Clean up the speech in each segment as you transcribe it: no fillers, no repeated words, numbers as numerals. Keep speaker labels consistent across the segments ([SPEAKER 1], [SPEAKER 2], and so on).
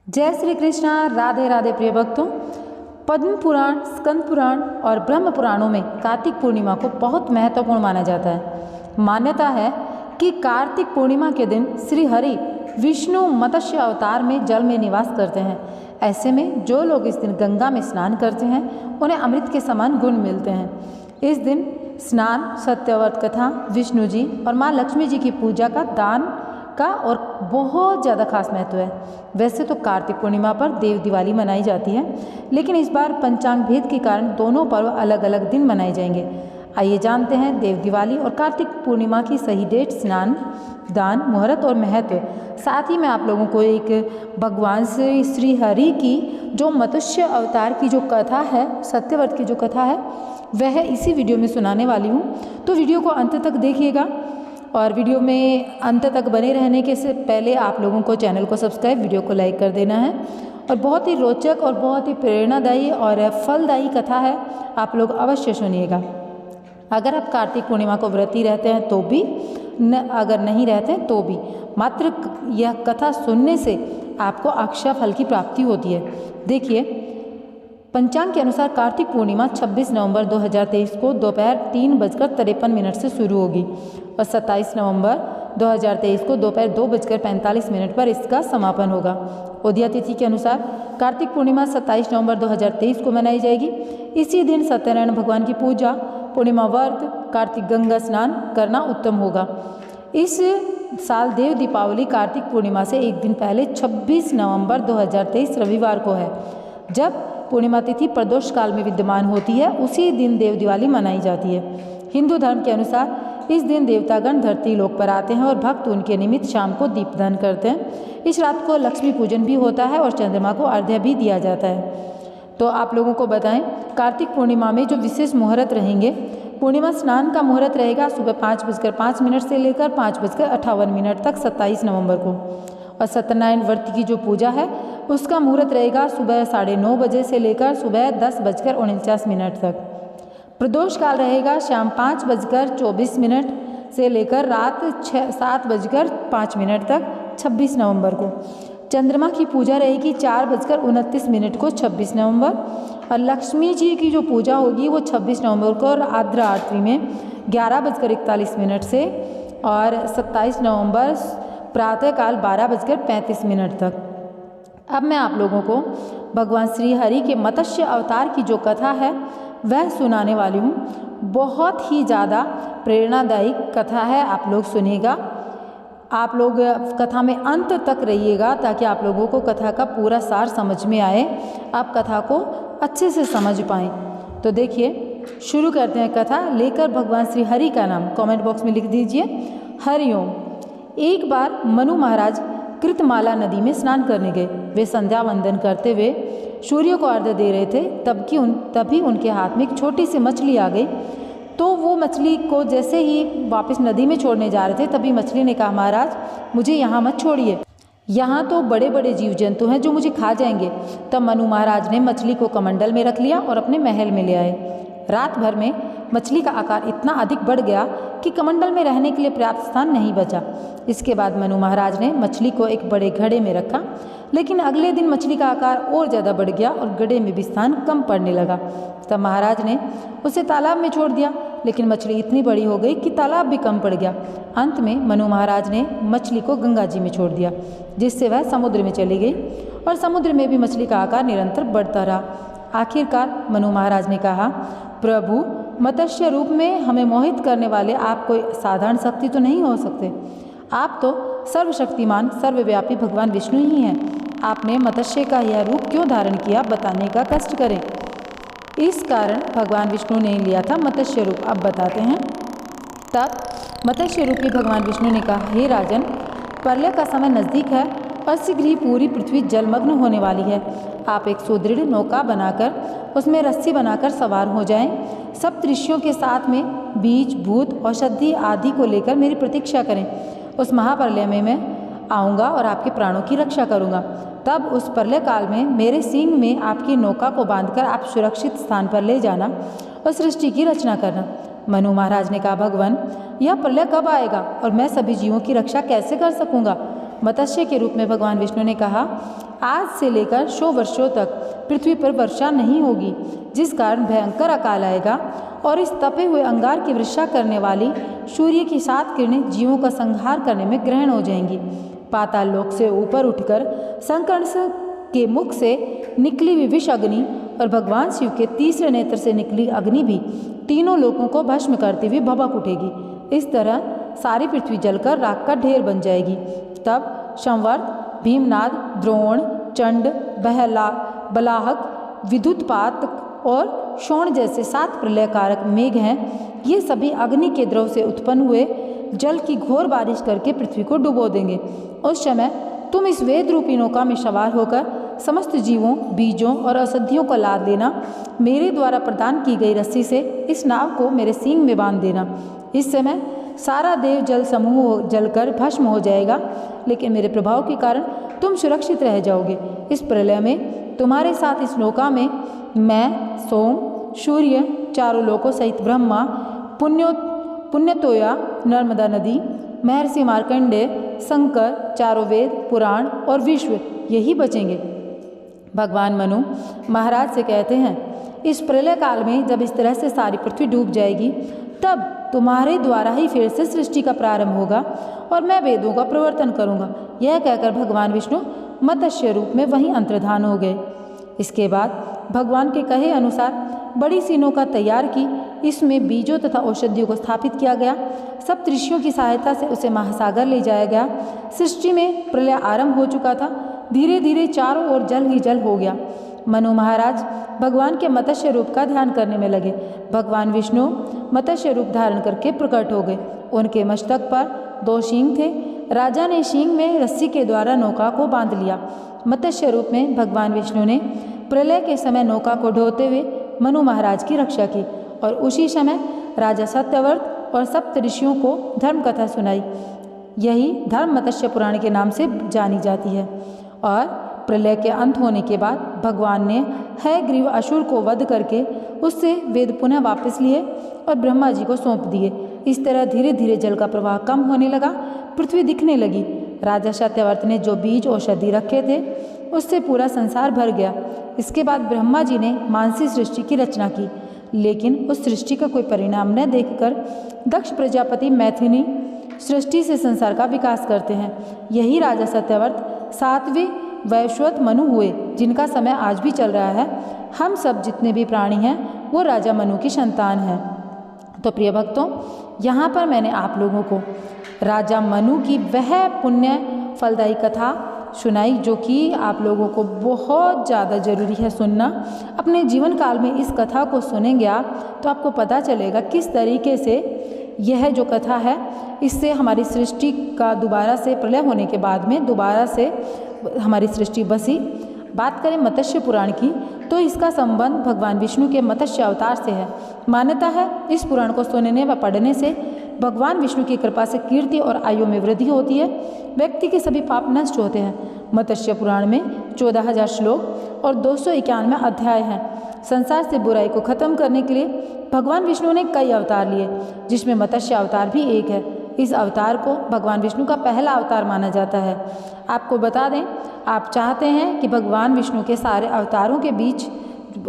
[SPEAKER 1] जय श्री कृष्णा। राधे राधे प्रिय भक्तों। पद्म पुराण, स्कंद पुराण और ब्रह्म पुराणों में कार्तिक पूर्णिमा को बहुत महत्वपूर्ण माना जाता है। मान्यता है कि कार्तिक पूर्णिमा के दिन श्री हरि विष्णु मत्स्य अवतार में जल में निवास करते हैं। ऐसे में जो लोग इस दिन गंगा में स्नान करते हैं उन्हें अमृत के समान गुण मिलते हैं। इस दिन स्नान, सत्यव्रत कथा, विष्णु जी और माँ लक्ष्मी जी की पूजा का, दान का और बहुत ज़्यादा खास महत्व है। वैसे तो कार्तिक पूर्णिमा पर देव दिवाली मनाई जाती है, लेकिन इस बार पंचांग भेद के कारण दोनों पर्व अलग अलग दिन मनाए जाएंगे। आइए जानते हैं देव दिवाली और कार्तिक पूर्णिमा की सही डेट, स्नान, दान, मुहूर्त और महत्व। साथ ही मैं आप लोगों को एक भगवान श्री हरि की जो मत्स्य अवतार की जो कथा है, सत्यव्रत की जो कथा है, वह इसी वीडियो में सुनाने वाली हूँ। तो वीडियो को अंत तक देखिएगा और वीडियो में अंत तक बने रहने के से पहले आप लोगों को चैनल को सब्सक्राइब, वीडियो को लाइक कर देना है। और बहुत ही रोचक और बहुत ही प्रेरणादायी और फलदायी कथा है, आप लोग अवश्य सुनिएगा। अगर आप कार्तिक पूर्णिमा को व्रती रहते हैं तो भी, अगर नहीं रहते हैं तो भी, मात्र यह कथा सुनने से आपको अक्षय फल की प्राप्ति होती है। देखिए, पंचांग के अनुसार कार्तिक पूर्णिमा 26 नवंबर 2023 को दोपहर 3:53 से शुरू होगी और 27 नवंबर 2023 को दोपहर 2:45 पर इसका समापन होगा। उदया तिथि के अनुसार कार्तिक पूर्णिमा 27 नवंबर 2023 को मनाई जाएगी। इसी दिन सत्यनारायण भगवान की पूजा, पूर्णिमा व्रत, कार्तिक गंगा स्नान करना उत्तम होगा। इस साल देव दीपावली कार्तिक पूर्णिमा से एक दिन पहले 26 नवंबर 2023 रविवार को है। जब पूर्णिमा तिथि प्रदोष काल में विद्यमान होती है, उसी दिन देव दिवाली मनाई जाती है। हिंदू धर्म के अनुसार इस दिन देवतागण धरती लोक पर आते हैं और भक्त उनके निमित्त शाम को दीपदान करते हैं। इस रात को लक्ष्मी पूजन भी होता है और चंद्रमा को अर्घ्य भी दिया जाता है। तो आप लोगों को बताएं, कार्तिक पूर्णिमा में जो विशेष मुहूर्त रहेंगे, पूर्णिमा स्नान का मुहूर्त रहेगा सुबह 5:05 से लेकर 5:58 तक 27 नवंबर को। और सत्यनारायण व्रत की जो पूजा है उसका मुहूर्त रहेगा सुबह 9:30 बजे से लेकर सुबह 10:49 तक। प्रदोष काल रहेगा शाम 5:24 से लेकर रात 7:05 तक 26 नवंबर को। चंद्रमा की पूजा रहेगी 4:29 को 26 नवंबर। और लक्ष्मी जी की जो पूजा होगी वो 26 नवंबर को और आर्द्राआरती में 11:41 से और 27 नवंबर प्रातःकाल 12:35 तक। अब मैं आप लोगों को भगवान श्री हरि के मत्स्य अवतार की जो कथा है वह सुनाने वाली हूँ। बहुत ही ज़्यादा प्रेरणादायी कथा है, आप लोग सुनिएगा। आप लोग कथा में अंत तक रहिएगा ताकि आप लोगों को कथा का पूरा सार समझ में आए, आप कथा को अच्छे से समझ पाएँ। तो देखिए, शुरू करते हैं कथा। लेकर भगवान श्री हरि का नाम कमेंट बॉक्स में लिख दीजिए, हरिओम। एक बार मनु महाराज कृतमाला नदी में स्नान करने गए। वे संध्या वंदन करते हुए सूर्य को अर्घ्य दे रहे थे, तभी उनके हाथ में एक छोटी सी मछली आ गई। तो वो मछली को जैसे ही वापस नदी में छोड़ने जा रहे थे, तभी मछली ने कहा, महाराज मुझे यहाँ मत छोड़िए, यहाँ तो बड़े बड़े जीव जंतु हैं जो मुझे खा जाएंगे। तब मनु महाराज ने मछली को कमंडल में रख लिया और अपने महल में ले आए। रात भर में मछली का आकार इतना अधिक बढ़ गया कि कमंडल में रहने के लिए पर्याप्त स्थान नहीं बचा। इसके बाद मनु महाराज ने मछली को एक बड़े घड़े में रखा, लेकिन अगले दिन मछली का आकार और ज़्यादा बढ़ गया और घड़े में भी स्थान कम पड़ने लगा। तब महाराज ने उसे तालाब में छोड़ दिया, लेकिन मछली इतनी बड़ी हो गई कि तालाब भी कम पड़ गया। अंत में मनु महाराज ने मछली को गंगा जी में छोड़ दिया, जिससे वह समुद्र में चली गई और समुद्र में भी मछली का आकार निरंतर बढ़ता रहा। आखिरकार मनु महाराज ने कहा, प्रभु, मत्स्य रूप में हमें मोहित करने वाले आप कोई साधारण शक्ति तो नहीं हो सकते। आप तो सर्वशक्तिमान, सर्वव्यापी भगवान विष्णु ही हैं। आपने मत्स्य का यह रूप क्यों धारण किया, बताने का कष्ट करें। इस कारण भगवान विष्णु ने लिया था मत्स्य रूप। अब बताते हैं। तब मत्स्य रूपी भगवान विष्णु ने कहा, हे राजन, प्रलय का समय नज़दीक है और शीघ्र ही पूरी पृथ्वी जलमग्न होने वाली है। आप एक सुदृढ़ नौका बनाकर उसमें रस्सी बनाकर सवार हो जाएं। सब ऋषियों के साथ में बीज, भूत, औषधि आदि को लेकर मेरी प्रतीक्षा करें। उस महाप्रलय में मैं आऊँगा और आपके प्राणों की रक्षा करूँगा। तब उस प्रलय काल में मेरे सींग में आपकी नौका को बांधकर आप सुरक्षित स्थान पर ले जाना और सृष्टि की रचना करना। मनु महाराज ने कहा, भगवान, यह प्रलय कब आएगा और मैं सभी जीवों की रक्षा कैसे कर सकूँगा? मत्स्य के रूप में भगवान विष्णु ने कहा, आज से लेकर 100 वर्षों तक पृथ्वी पर वर्षा नहीं होगी, जिस कारण भयंकर अकाल आएगा और इस तपे हुए अंगार की वर्षा करने वाली सूर्य की 7 किरणें जीवों का संहार करने में ग्रहण हो जाएंगी। पाताल लोक से ऊपर उठकर संकर्ष के मुख से निकली हुई विष अग्नि और भगवान शिव के तीसरे नेत्र से निकली अग्नि भी तीनों लोकों को भस्म करती हुई भभक उठेगी। इस तरह सारी पृथ्वी जलकर राख का ढेर बन जाएगी। तब संवर्त, भीमनाद, द्रोण, चंड, बलाहक, विद्युतपात और शोण जैसे 7 प्रलयकारक मेघ हैं। ये सभी अग्नि के द्रव से उत्पन्न हुए जल की घोर बारिश करके पृथ्वी को डुबो देंगे। उस समय तुम इस वेद रूपी नौका में सवार होकर समस्त जीवों, बीजों और औषधियों को लाद लेना। मेरे द्वारा प्रदान की गई रस्सी से इस नाव को मेरे सींग में बांध देना। इस समय सारा देव जल समूह जलकर भस्म हो जाएगा, लेकिन मेरे प्रभाव के कारण तुम सुरक्षित रह जाओगे। इस प्रलय में तुम्हारे साथ इस नौका में मैं, सोम, सूर्य, चारों लोकों सहित ब्रह्मा, पुण्यतोया, नर्मदा नदी, महर्षि मार्कंडेय, शंकर, चारों वेद, पुराण और विश्व यही बचेंगे। भगवान मनु महाराज से कहते हैं, इस प्रलय काल में जब इस तरह से सारी पृथ्वी डूब जाएगी, तब तुम्हारे द्वारा ही फिर से सृष्टि का प्रारंभ होगा और मैं वेदों का प्रवर्तन करूंगा। यह कहकर भगवान विष्णु मत्स्य रूप में वहीं अंतर्धान हो गए। इसके बाद भगवान के कहे अनुसार बड़ी सी नौका तैयार की। इसमें बीजों तथा औषधियों को स्थापित किया गया। सब ऋषियों की सहायता से उसे महासागर ले जाया गया। सृष्टि में प्रलय आरंभ हो चुका था। धीरे धीरे चारों ओर जल ही जल हो गया। मनु महाराज भगवान के मत्स्य रूप का ध्यान करने में लगे। भगवान विष्णु मत्स्य रूप धारण करके प्रकट हो गए। उनके मस्तक पर 2 सींग थे। राजा ने सींग में रस्सी के द्वारा नौका को बांध लिया। मत्स्य रूप में भगवान विष्णु ने प्रलय के समय नौका को ढोते हुए मनु महाराज की रक्षा की और उसी समय राजा सत्यव्रत और सप्त ऋषियों को धर्म कथा सुनाई। यही धर्म मत्स्य पुराण के नाम से जानी जाती है। और प्रलय के अंत होने के बाद भगवान ने हयग्रीव असुर को वध करके उससे वेद पुनः वापस लिए और ब्रह्मा जी को सौंप दिए। इस तरह धीरे धीरे जल का प्रवाह कम होने लगा, पृथ्वी दिखने लगी। राजा सत्यव्रत ने जो बीज औषधि रखे थे उससे पूरा संसार भर गया। इसके बाद ब्रह्मा जी ने मानसी सृष्टि की रचना की, लेकिन उस सृष्टि का कोई परिणाम न देखकर दक्ष प्रजापति मैथिनी सृष्टि से संसार का विकास करते हैं। यही राजा सत्यव्रत 7वें वैश्वत मनु हुए, जिनका समय आज भी चल रहा है। हम सब जितने भी प्राणी हैं वो राजा मनु की संतान हैं। तो प्रिय भक्तों, यहाँ पर मैंने आप लोगों को राजा मनु की वह पुण्य फलदायी कथा सुनाई, जो कि आप लोगों को बहुत ज़्यादा ज़रूरी है सुनना। अपने जीवन काल में इस कथा को सुनेंगे आप तो आपको पता चलेगा किस तरीके से यह जो कथा है, इससे हमारी सृष्टि का दोबारा से प्रलय होने के बाद में दोबारा से हमारी सृष्टि बसी। बात करें मत्स्य पुराण की तो इसका संबंध भगवान विष्णु के मत्स्य अवतार से है। मान्यता है इस पुराण को सुनने व पढ़ने से भगवान विष्णु की कृपा से कीर्ति और आयु में वृद्धि होती है। व्यक्ति के सभी पाप नष्ट होते हैं। मत्स्य पुराण में 14,000 श्लोक और 291 अध्याय हैं। संसार से बुराई को खत्म करने के लिए भगवान विष्णु ने कई अवतार लिए, जिसमें मत्स्य अवतार भी एक है। इस अवतार को भगवान विष्णु का पहला अवतार माना जाता है। आपको बता दें, आप चाहते हैं कि भगवान विष्णु के सारे अवतारों के बीच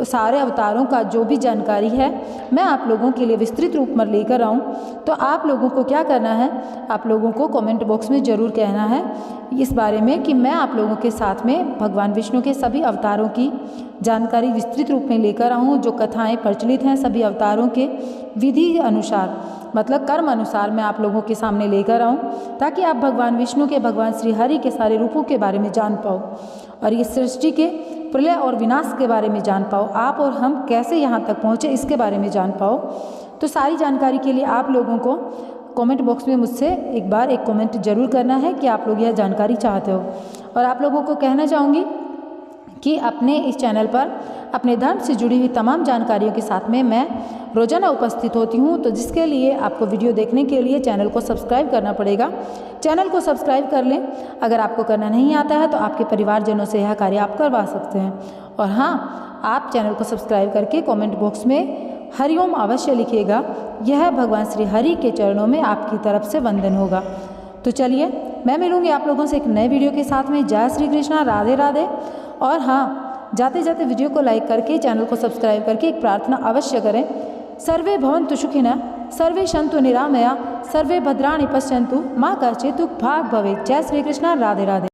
[SPEAKER 1] सारे अवतारों का जो भी जानकारी है मैं आप लोगों के लिए विस्तृत रूप में लेकर आऊँ, तो आप लोगों को क्या करना है, आप लोगों को कमेंट बॉक्स में ज़रूर कहना है इस बारे में कि मैं आप लोगों के साथ में भगवान विष्णु के सभी अवतारों की जानकारी विस्तृत रूप में लेकर आऊँ। जो कथाएँ प्रचलित हैं सभी अवतारों के विधि अनुसार, मतलब कर्म अनुसार मैं आप लोगों के सामने लेकर आऊँ, ताकि आप भगवान विष्णु के, भगवान श्री हरि के सारे रूपों के बारे में जान पाओ और ये सृष्टि के प्रलय और विनाश के बारे में जान पाओ। आप और हम कैसे यहाँ तक पहुँचे इसके बारे में जान पाओ। तो सारी जानकारी के लिए आप लोगों को कमेंट बॉक्स में मुझसे एक बार एक कमेंट जरूर करना है कि आप लोग यह जानकारी चाहते हो। और आप लोगों को कहना चाहूँगी कि अपने इस चैनल पर अपने धर्म से जुड़ी हुई तमाम जानकारियों के साथ में मैं रोजाना उपस्थित होती हूँ, तो जिसके लिए आपको वीडियो देखने के लिए चैनल को सब्सक्राइब करना पड़ेगा। चैनल को सब्सक्राइब कर लें। अगर आपको करना नहीं आता है तो आपके परिवारजनों से यह कार्य आप करवा सकते हैं। और हाँ, आप चैनल को सब्सक्राइब करके कमेंट बॉक्स में हरिओम अवश्य लिखिएगा। यह भगवान श्री हरि के चरणों में आपकी तरफ से वंदन होगा। तो चलिए मैं मिलूँगी आप लोगों से एक नए वीडियो के साथ में। जय श्री कृष्णा, राधे राधे। और हाँ, जाते जाते वीडियो को लाइक करके चैनल को सब्सक्राइब करके एक प्रार्थना अवश्य करें। सर्वे भवन्तु सुखिनः, सर्वे सन्तु निरामया, सर्वे भद्राणि पश्यन्तु, मां कश्चित् दुःखभाग् भवेत्। जय श्री कृष्णा, राधे राधे।